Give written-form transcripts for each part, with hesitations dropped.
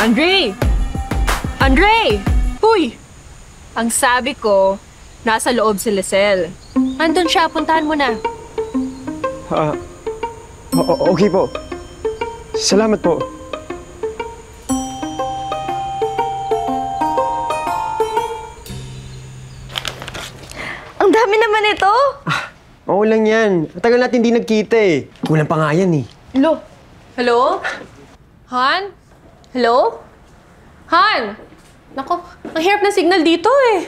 Andre! Andre! Huy! Ang sabi ko, nasa loob si Lisel. Andun siya, puntahan mo na. Okay po. Salamat po. Ang dami naman ito! Oo lang yan. Tagal natin hindi nagkita eh. Kulang pa nga yan eh. Hello? Hello? Han? Hello? Han! Nako, ang hirap ng signal dito eh.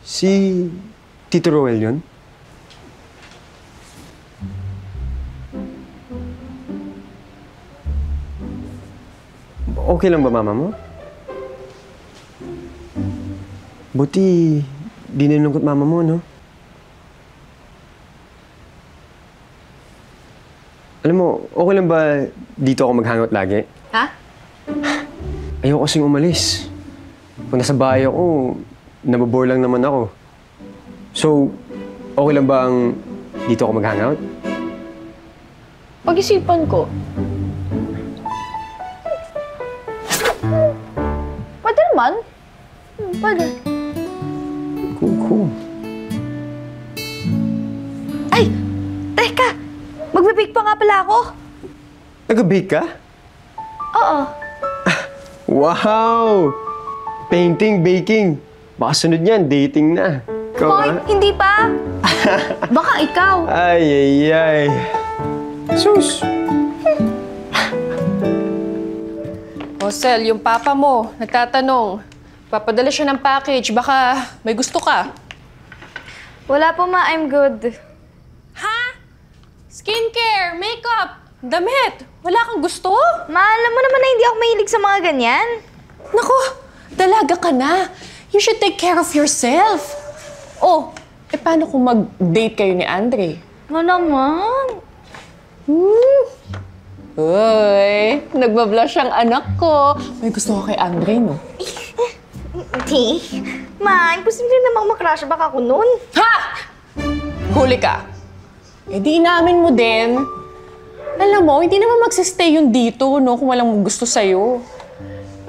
Si Tito Roel yun? Okay lang ba mama mo? Buti di nalungkot mama mo, no? Alam mo, okay lang ba dito ako mag-hangout lagi? Ha? Ayoko kasing umalis. Kung nasa bahay ako, nabobore lang naman ako. So, okay lang ba ang dito ako mag-hangout? Pag-isipan ko. Pwede naman. Pwede. Cool. Ay! Teka! Magbe-bake pa nga pala ako. Nag-bake ka? Oo. Wow! Painting, baking. Baka sunod yan, dating na. Ikaw Hoy, hindi pa. Baka ikaw. Ay. Sus! Sel, yung papa mo, nagtatanong. Papadala siya ng package, baka may gusto ka. Wala po ma, I'm good. Ha? Skincare, makeup, damit. Wala kang gusto? Ma, alam mo naman na hindi ako mahilig sa mga ganyan. Naku, dalaga ka na. You should take care of yourself. Oh, paano kung mag-date kayo ni Andre? Ano naman? Uy, nagbablush ang anak ko. May gusto ko kay Andre, no? Hindi. Ma, imposible namang makrush baka ako nun. Ha! Huli ka. Eh di inamin mo din. Alam mo, hindi naman magsistay yun dito, no? Kung walang gusto sa'yo.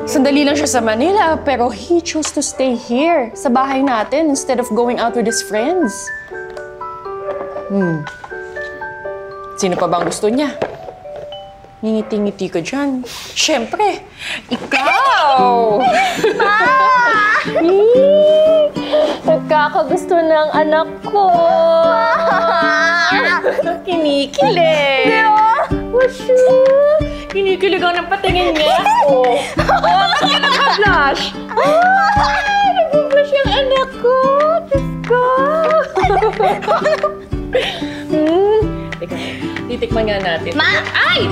Sandali lang siya sa Manila, pero he chose to stay here, sa bahay natin, instead of going out with his friends. Sino pa ba ang gusto niya? Ngingiti-ngiti ka dyan. Siyempre, ikaw! Nagkakagusto ng anak ko! Kinikilig! Kinikilig ang napatingin niya. Ba't ka nag-blush? Nag-blush yung anak ko! Diyos ko! Teka, titikman nga natin. Ma! Ay!